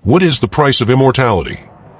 What is the price of immortality?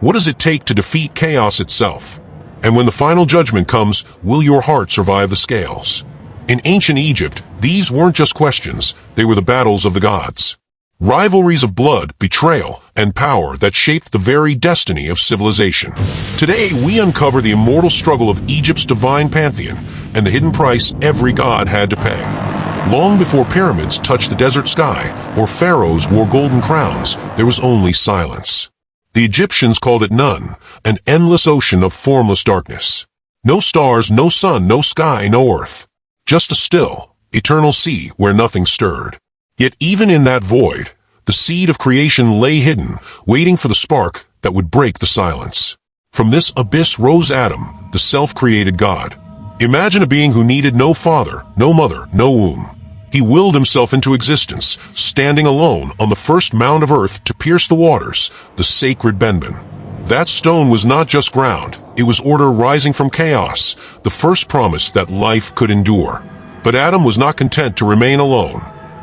What does it take to defeat chaos itself? And when the final judgment comes, will your heart survive the scales? In ancient Egypt, these weren't just questions, they were the battles of the gods. Rivalries of blood, betrayal, and power that shaped the very destiny of civilization. Today, we uncover the immortal struggle of Egypt's divine pantheon and the hidden price every god had to pay. Long before pyramids touched the desert sky or pharaohs wore golden crowns, there was only silence. The Egyptians called it none, an endless ocean of formless darkness. No stars, no sun, no sky, no earth. Just a still, eternal sea where nothing stirred. Yet even in that void, the seed of creation lay hidden, waiting for the spark that would break the silence. From this abyss rose Adam, the self-created God. Imagine a being who needed no father, no mother, no womb. He willed himself into existence, standing alone on the first mound of earth to pierce the waters, the sacred Benben. That stone was not just ground, it was order rising from chaos, the first promise that life could endure. But Adam was not content to remain alone.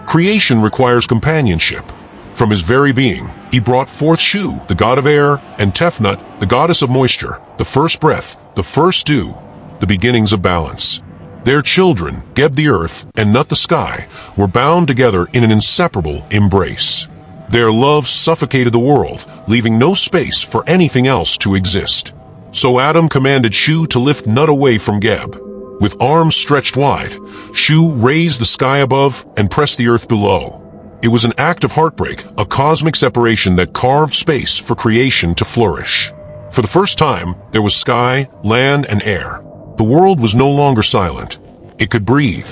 Creation requires companionship. From his very being, he brought forth Shu, the god of air, and Tefnut, the goddess of moisture, the first breath, the first dew, the beginnings of balance. Their children, Geb the earth and Nut the sky, were bound together in an inseparable embrace. Their love suffocated the world, leaving no space for anything else to exist. So Adam commanded Shu to lift Nut away from Geb. With arms stretched wide, Shu raised the sky above and pressed the earth below. It was an act of heartbreak, a cosmic separation that carved space for creation to flourish. For the first time, there was sky, land, and air. The world was no longer silent. It could breathe.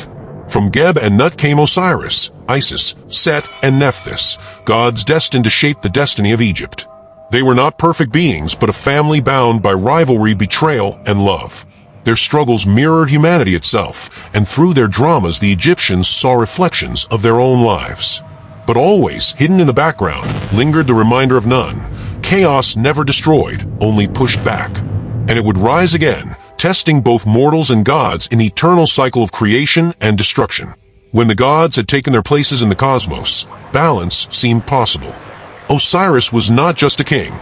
From Geb and Nut came Osiris, Isis, Set, and Nephthys, gods destined to shape the destiny of Egypt. They were not perfect beings, but a family bound by rivalry, betrayal, and love. Their struggles mirrored humanity itself, and through their dramas the Egyptians saw reflections of their own lives. But always, hidden in the background, lingered the reminder of none. Chaos never destroyed, only pushed back. And it would rise again, testing both mortals and gods in the eternal cycle of creation and destruction. When the gods had taken their places in the cosmos, balance seemed possible. Osiris was not just a king.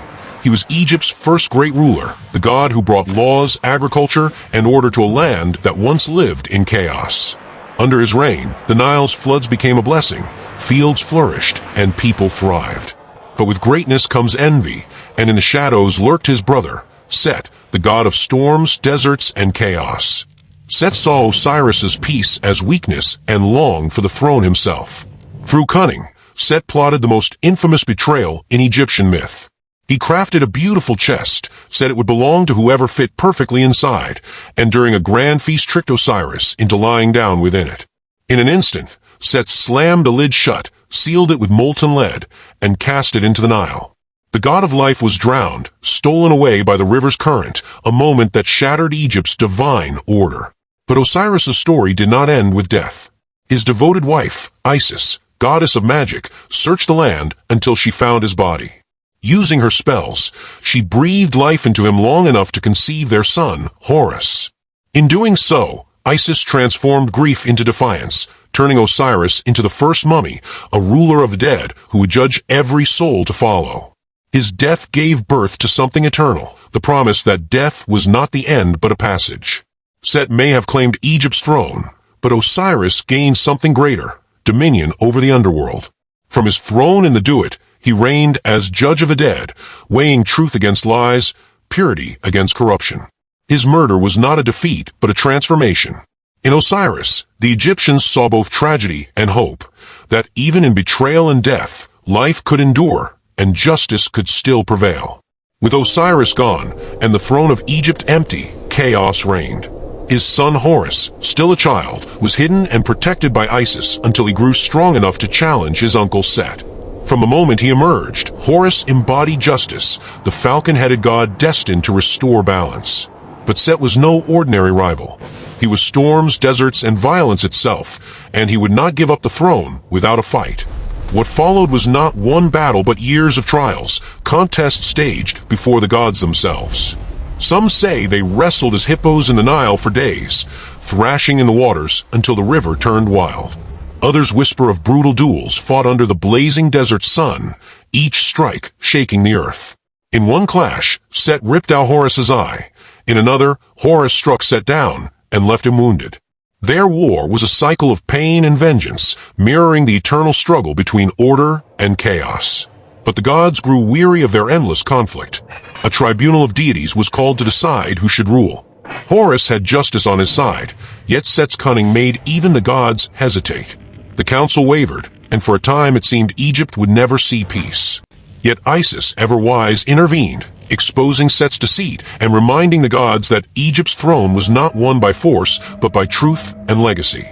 He was Egypt's first great ruler, the god who brought laws, agriculture, and order to a land that once lived in chaos. Under his reign, the Nile's floods became a blessing, fields flourished, and people thrived. But with greatness comes envy, and in the shadows lurked his brother, Set, the god of storms, deserts, and chaos. Set saw Osiris's peace as weakness and longed for the throne himself. Through cunning, Set plotted the most infamous betrayal in Egyptian myth. He crafted a beautiful chest, said it would belong to whoever fit perfectly inside, and during a grand feast tricked Osiris into lying down within it. In an instant, Set slammed the lid shut, sealed it with molten lead, and cast it into the Nile. The god of life was drowned, stolen away by the river's current, a moment that shattered Egypt's divine order. But Osiris's story did not end with death. His devoted wife, Isis, goddess of magic, searched the land until she found his body. Using her spells, she breathed life into him long enough to conceive their son, Horus. In doing so, Isis transformed grief into defiance, turning Osiris into the first mummy, a ruler of the dead who would judge every soul to follow. His death gave birth to something eternal, the promise that death was not the end but a passage. Set may have claimed Egypt's throne, but Osiris gained something greater, dominion over the underworld. From his throne in the Duat, he reigned as judge of the dead, weighing truth against lies, purity against corruption. His murder was not a defeat, but a transformation. In Osiris, the Egyptians saw both tragedy and hope, that even in betrayal and death, life could endure, and justice could still prevail. With Osiris gone, and the throne of Egypt empty, chaos reigned. His son Horus, still a child, was hidden and protected by Isis until he grew strong enough to challenge his uncle Set. From the moment he emerged, Horus embodied justice, the falcon-headed god destined to restore balance. But Set was no ordinary rival. He was storms, deserts, and violence itself, and he would not give up the throne without a fight. What followed was not one battle but years of trials, contests staged before the gods themselves. Some say they wrestled as hippos in the Nile for days, thrashing in the waters until the river turned wild. Others whisper of brutal duels fought under the blazing desert sun, each strike shaking the earth. In one clash, Set ripped out Horus's eye. In another, Horus struck Set down and left him wounded. Their war was a cycle of pain and vengeance, mirroring the eternal struggle between order and chaos. But the gods grew weary of their endless conflict. A tribunal of deities was called to decide who should rule. Horus had justice on his side, yet Set's cunning made even the gods hesitate. The council wavered, and for a time it seemed Egypt would never see peace. Yet Isis, ever wise, intervened, exposing Set's deceit and reminding the gods that Egypt's throne was not won by force, but by truth and legacy.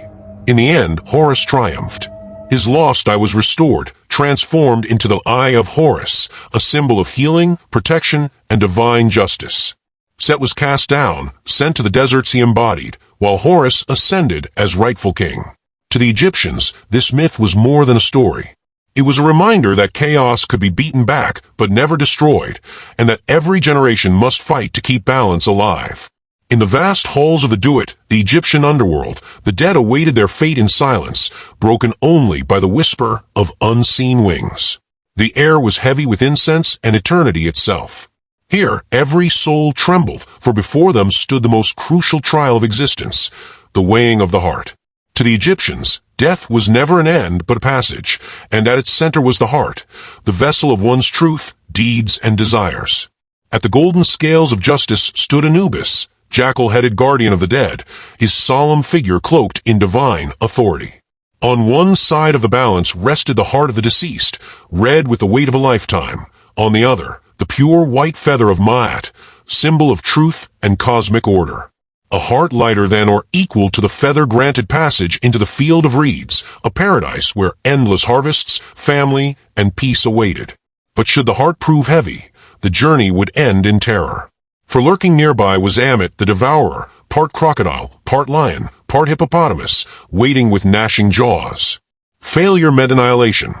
In the end, Horus triumphed. His lost eye was restored, transformed into the Eye of Horus, a symbol of healing, protection, and divine justice. Set was cast down, sent to the deserts he embodied, while Horus ascended as rightful king. To the Egyptians, this myth was more than a story. It was a reminder that chaos could be beaten back but never destroyed, and that every generation must fight to keep balance alive. In the vast halls of the Duat, the Egyptian underworld, the dead awaited their fate in silence, broken only by the whisper of unseen wings. The air was heavy with incense and eternity itself. Here, every soul trembled, for before them stood the most crucial trial of existence, the weighing of the heart. To the Egyptians, death was never an end but a passage, and at its center was the heart, the vessel of one's truth, deeds, and desires. At the golden scales of justice stood Anubis, jackal-headed guardian of the dead, his solemn figure cloaked in divine authority. On one side of the balance rested the heart of the deceased, red with the weight of a lifetime. On the other, the pure white feather of Ma'at, symbol of truth and cosmic order. A heart lighter than or equal to the feather granted passage into the field of reeds, a paradise where endless harvests, family, and peace awaited. But should the heart prove heavy, the journey would end in terror. For lurking nearby was Ammit the devourer, part crocodile, part lion, part hippopotamus, waiting with gnashing jaws. Failure meant annihilation.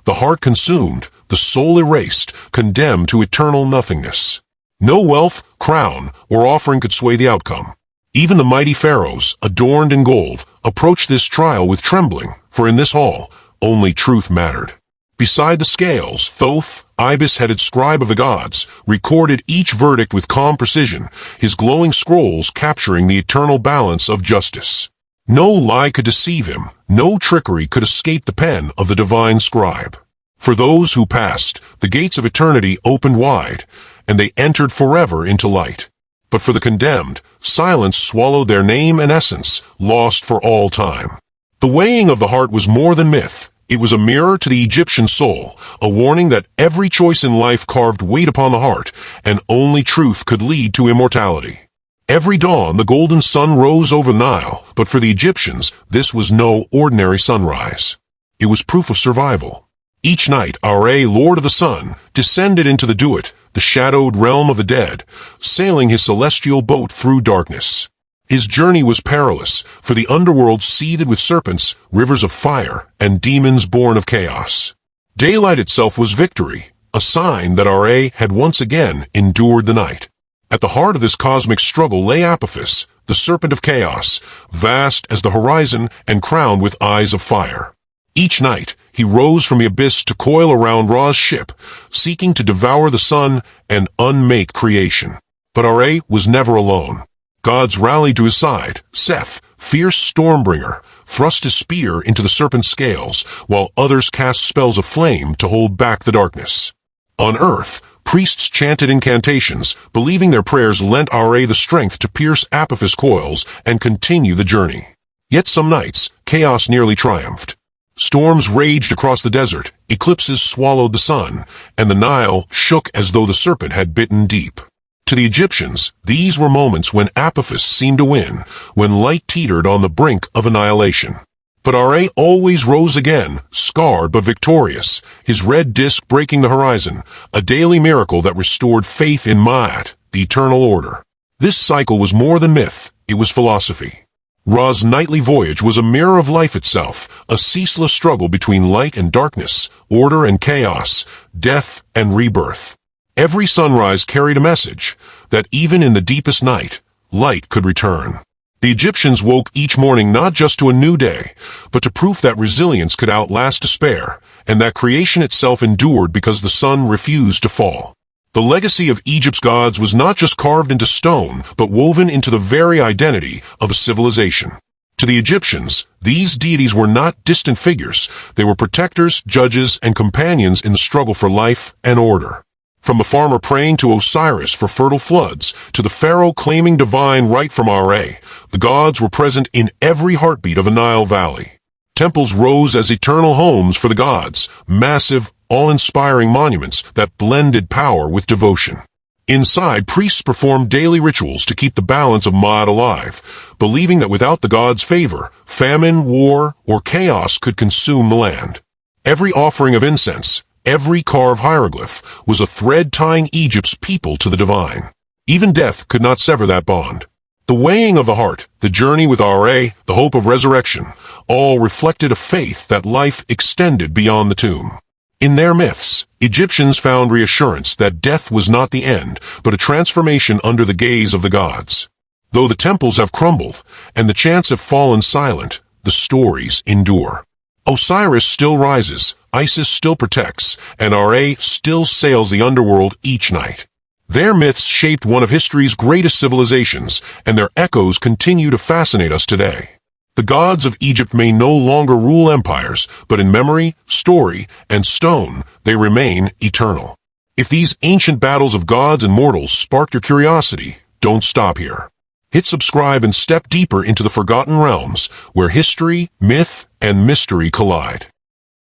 The heart consumed, the soul erased, condemned to eternal nothingness. No wealth, crown, or offering could sway the outcome. Even the mighty pharaohs, adorned in gold, approached this trial with trembling, for in this hall, only truth mattered. Beside the scales, Thoth, ibis-headed scribe of the gods, recorded each verdict with calm precision, his glowing scrolls capturing the eternal balance of justice. No lie could deceive him, no trickery could escape the pen of the divine scribe. For those who passed, the gates of eternity opened wide, and they entered forever into light. But for the condemned, silence swallowed their name and essence, lost for all time. The weighing of the heart was more than myth. It was a mirror to the Egyptian soul, a warning that every choice in life carved weight upon the heart, and only truth could lead to immortality. Every dawn the golden sun rose over the Nile, but for the Egyptians this was no ordinary sunrise. It was proof of survival. Each night Ra, Lord of the Sun, descended into the Duat, the shadowed realm of the dead, sailing his celestial boat through darkness. His journey was perilous, for the underworld seethed with serpents, rivers of fire, and demons born of chaos. Daylight itself was victory, a sign that Ra had once again endured the night. At the heart of this cosmic struggle lay Apophis, the serpent of chaos, vast as the horizon and crowned with eyes of fire. Each night, he rose from the abyss to coil around Ra's ship, seeking to devour the sun and unmake creation. But Ra was never alone. Gods rallied to his side. Seth, fierce stormbringer, thrust his spear into the serpent's scales, while others cast spells of flame to hold back the darkness. On earth, priests chanted incantations, believing their prayers lent Ra the strength to pierce Apophis' coils and continue the journey. Yet some nights, chaos nearly triumphed. Storms raged across the desert, eclipses swallowed the sun, and the Nile shook as though the serpent had bitten deep. To the Egyptians, these were moments when Apophis seemed to win, when light teetered on the brink of annihilation. But Ra always rose again, scarred but victorious, his red disk breaking the horizon, a daily miracle that restored faith in Ma'at, the eternal order. This cycle was more than myth, it was philosophy. Ra's nightly voyage was a mirror of life itself, a ceaseless struggle between light and darkness, order and chaos, death and rebirth. Every sunrise carried a message, that even in the deepest night, light could return. The Egyptians woke each morning not just to a new day, but to proof that resilience could outlast despair, and that creation itself endured because the sun refused to fall. The legacy of Egypt's gods was not just carved into stone, but woven into the very identity of a civilization. To the Egyptians, these deities were not distant figures. They were protectors, judges, and companions in the struggle for life and order. From the farmer praying to Osiris for fertile floods, to the pharaoh claiming divine right from Ra, the gods were present in every heartbeat of a Nile valley. Temples rose as eternal homes for the gods, massive, awe-inspiring monuments that blended power with devotion. Inside, priests performed daily rituals to keep the balance of Ma'at alive, believing that without the gods' favor, famine, war, or chaos could consume the land. Every offering of incense, every carved hieroglyph, was a thread tying Egypt's people to the divine. Even death could not sever that bond. The weighing of the heart, the journey with Ra, the hope of resurrection, all reflected a faith that life extended beyond the tomb. In their myths, Egyptians found reassurance that death was not the end, but a transformation under the gaze of the gods. Though the temples have crumbled, and the chants have fallen silent, the stories endure. Osiris still rises, Isis still protects, and Ra still sails the underworld each night. Their myths shaped one of history's greatest civilizations, and their echoes continue to fascinate us today. The gods of Egypt may no longer rule empires, but in memory, story, and stone, they remain eternal. If these ancient battles of gods and mortals sparked your curiosity, don't stop here. Hit subscribe and step deeper into the forgotten realms, where history, myth, and mystery collide.